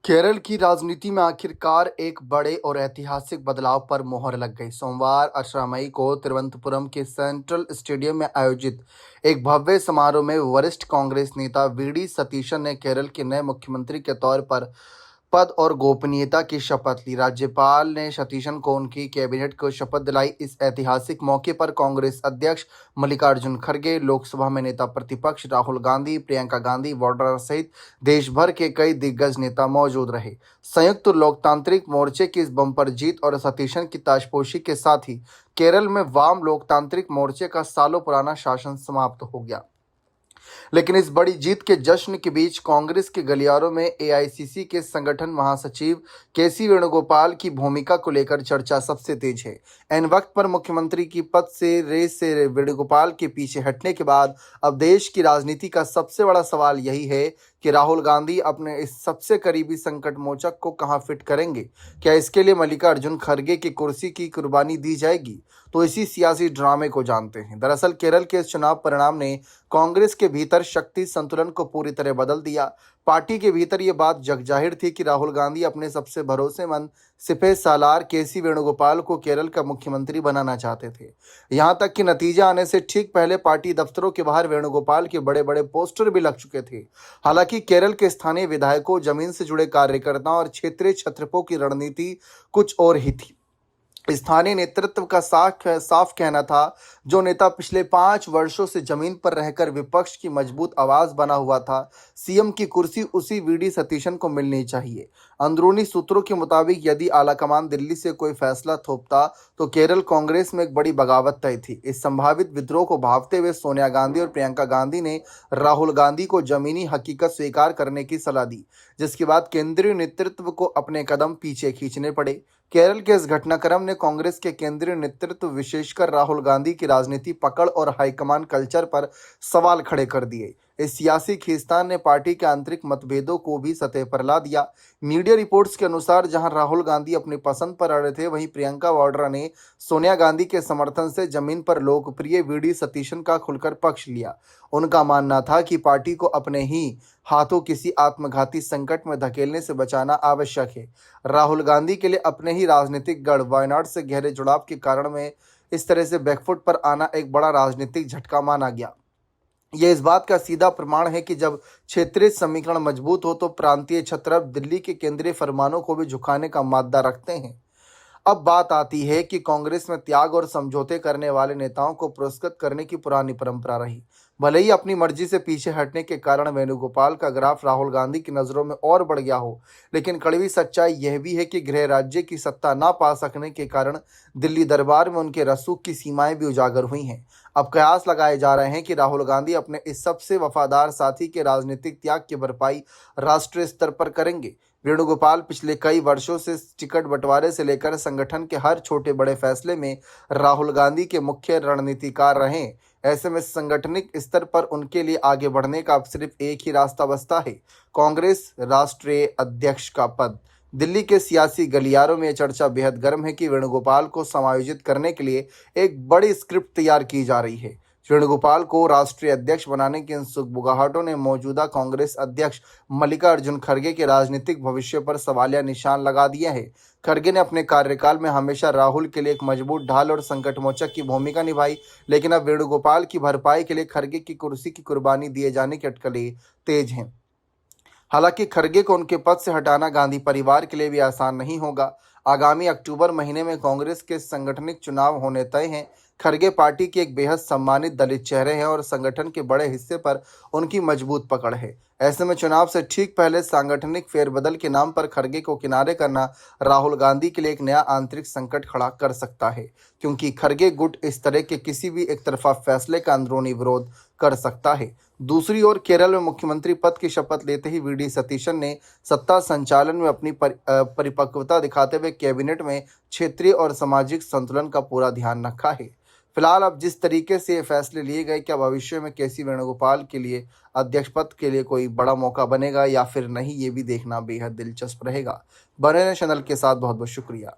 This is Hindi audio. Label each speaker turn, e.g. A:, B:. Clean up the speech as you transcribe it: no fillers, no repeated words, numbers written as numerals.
A: केरल की राजनीति में आखिरकार एक बड़े और ऐतिहासिक बदलाव पर मोहर लग गई। सोमवार 18 मई को तिरुवनंतपुरम के सेंट्रल स्टेडियम में आयोजित एक भव्य समारोह में वरिष्ठ कांग्रेस नेता वीडी सतीशन ने केरल के नए मुख्यमंत्री के तौर पर पद और गोपनीयता की शपथ ली। राज्यपाल ने सतीशन को उनकी कैबिनेट को शपथ दिलाई। इस ऐतिहासिक मौके पर कांग्रेस अध्यक्ष मल्लिकार्जुन खड़गे, लोकसभा में नेता प्रतिपक्ष राहुल गांधी, प्रियंका गांधी वाड्रा सहित देश भर के कई दिग्गज नेता मौजूद रहे। संयुक्त लोकतांत्रिक मोर्चे की इस बम्पर जीत और सतीशन की ताजपोशी के साथ ही केरल में वाम लोकतांत्रिक मोर्चे का सालों पुराना शासन समाप्त हो गया। लेकिन इस बड़ी जीत के जश्न के बीच कांग्रेस के गलियारों में एआईसीसी के संगठन महासचिव केसी वेणुगोपाल की भूमिका को लेकर चर्चा सबसे तेज है। एन वक्त पर मुख्यमंत्री की पद से रेस से वेणुगोपाल के पीछे हटने के बाद अब देश की राजनीति का सबसे बड़ा सवाल यही है कि राहुल गांधी अपने इस सबसे करीबी संकट मोचक को कहां फिट करेंगे। क्या इसके लिए मल्लिकार्जुन खड़गे की कुर्सी की कुर्बानी दी जाएगी? तो इसी सियासी ड्रामे को जानते हैं। दरअसल केरल के चुनाव परिणाम ने कांग्रेस के भीतर शक्ति संतुलन को पूरी तरह बदल दिया। पार्टी के भीतर ये बात जगजाहिर थी कि राहुल गांधी अपने सबसे भरोसेमंद सिपह सालार केसी वेणुगोपाल को केरल का मुख्यमंत्री बनाना चाहते थे। यहां तक कि नतीजा आने से ठीक पहले पार्टी दफ्तरों के बाहर वेणुगोपाल के बड़े बड़े पोस्टर भी लग चुके थे। हालांकि केरल के स्थानीय विधायकों, जमीन से जुड़े कार्यकर्ताओं और क्षेत्रीय छत्रपों की रणनीति कुछ और ही थी। स्थानीय नेतृत्व का साफ कहना था, जो नेता पिछले 5 वर्षों से जमीन पर रहकर विपक्ष की मजबूत आवाज बना हुआ था, सीएम की कुर्सी उसी वीडी सतीशन को मिलनी चाहिए। अंदरूनी सूत्रों के मुताबिक यदि आलाकमान दिल्ली से कोई फैसला थोपता तो केरल कांग्रेस में एक बड़ी बगावत तय थी। इस संभावित विद्रोह को भांपते हुए सोनिया गांधी और प्रियंका गांधी ने राहुल गांधी को जमीनी हकीकत स्वीकार करने की सलाह दी, जिसके बाद केंद्रीय नेतृत्व को अपने कदम पीछे खींचने पड़े। केरल के इस घटनाक्रम ने कांग्रेस के केंद्रीय नेतृत्व, विशेषकर राहुल गांधी की राजनीति पकड़ और हाईकमान कल्चर पर सवाल खड़े कर दिए। इस सियासी खींचतान ने पार्टी के आंतरिक मतभेदों को भी सतह पर ला दिया। मीडिया रिपोर्ट्स के अनुसार जहां राहुल गांधी अपनी पसंद पर अड़े थे, वहीं प्रियंका वाड्रा ने सोनिया गांधी के समर्थन से जमीन पर लोकप्रिय वीडी सतीशन का खुलकर पक्ष लिया। उनका मानना था कि पार्टी को अपने ही हाथों किसी आत्मघाती संकट में धकेलने से बचाना आवश्यक है। राहुल गांधी के लिए अपने ही राजनीतिक गढ़ वायनाड से गहरे जुड़ाव के कारण में इस तरह से बैकफुट पर आना एक बड़ा राजनीतिक झटका माना गया। यह इस बात का सीधा प्रमाण है कि जब क्षेत्रीय समीकरण मजबूत हो तो प्रांतीय छत्रप दिल्ली के केंद्रीय फरमानों को भी झुकाने का मादा रखते हैं। अब बात आती है कि कांग्रेस में त्याग और समझौते करने वाले नेताओं को पुरस्कृत करने की पुरानी परंपरा रही। भले ही अपनी मर्जी से पीछे हटने के कारण वेणुगोपाल का ग्राफ राहुल गांधी की नजरों में और बढ़ गया हो, लेकिन कड़वी सच्चाई यह भी है कि गृह राज्य की सत्ता ना पा सकने के कारण दिल्ली दरबार में उनके रसूख की सीमाएं भी उजागर हुई हैं। अब कयास लगाए जा रहे हैं कि राहुल गांधी अपने इस सबसे वफादार साथी के राजनीतिक त्याग की भरपाई राष्ट्रीय स्तर पर करेंगे। वेणुगोपाल पिछले कई वर्षों से टिकट बंटवारे से लेकर संगठन के हर छोटे बड़े फैसले में राहुल गांधी के मुख्य रणनीतिकार रहे। ऐसे में सांगठनिक स्तर पर उनके लिए आगे बढ़ने का अब सिर्फ एक ही रास्ता बचता है, कांग्रेस राष्ट्रीय अध्यक्ष का पद। दिल्ली के सियासी गलियारों में यह चर्चा बेहद गर्म है कि वेणुगोपाल को समायोजित करने के लिए एक बड़ी स्क्रिप्ट तैयार की जा रही है। वेणुगोपाल को राष्ट्रीय अध्यक्ष बनाने की इन सुगबुगाहटों ने मौजूदा कांग्रेस अध्यक्ष मल्लिकार्जुन खड़गे के राजनीतिक भविष्य पर सवालिया निशान लगा दिए हैं। खड़गे ने अपने कार्यकाल में हमेशा राहुल के लिए एक मजबूत ढाल और संकटमोचक की भूमिका निभाई, लेकिन अब वेणुगोपाल की भरपाई के लिए खड़गे की कुर्सी की कुर्बानी दिए जाने की अटकलें तेज हैं। हालांकि खड़गे को उनके पद से हटाना गांधी परिवार के लिए भी आसान नहीं होगा। आगामी अक्टूबर महीने में कांग्रेस के सांगठनिक चुनाव होने तय हैं। खड़गे पार्टी के एक बेहद सम्मानित दलित चेहरे हैं और संगठन के बड़े हिस्से पर उनकी मजबूत पकड़ है। ऐसे में चुनाव से ठीक पहले सांगठनिक फेरबदल के नाम पर खड़गे को किनारे करना राहुल गांधी के लिए एक नया आंतरिक संकट खड़ा कर सकता है, क्योंकि खड़गे गुट इस तरह के किसी भी एक तरफा फैसले का अंदरूनी विरोध कर सकता है। दूसरी ओर केरल में मुख्यमंत्री पद की शपथ लेते ही वीडी सतीशन ने सत्ता संचालन में अपनी परिपक्वता दिखाते हुए कैबिनेट में क्षेत्रीय और सामाजिक संतुलन का पूरा ध्यान रखा है। फिलहाल अब जिस तरीके से ये फैसले लिए गए, क्या भविष्य में केसी वेणुगोपाल के लिए अध्यक्ष पद के लिए कोई बड़ा मौका बनेगा या फिर नहीं, ये भी देखना बेहद दिलचस्प रहेगा। बने रहें चैनल के साथ। बहुत बहुत शुक्रिया।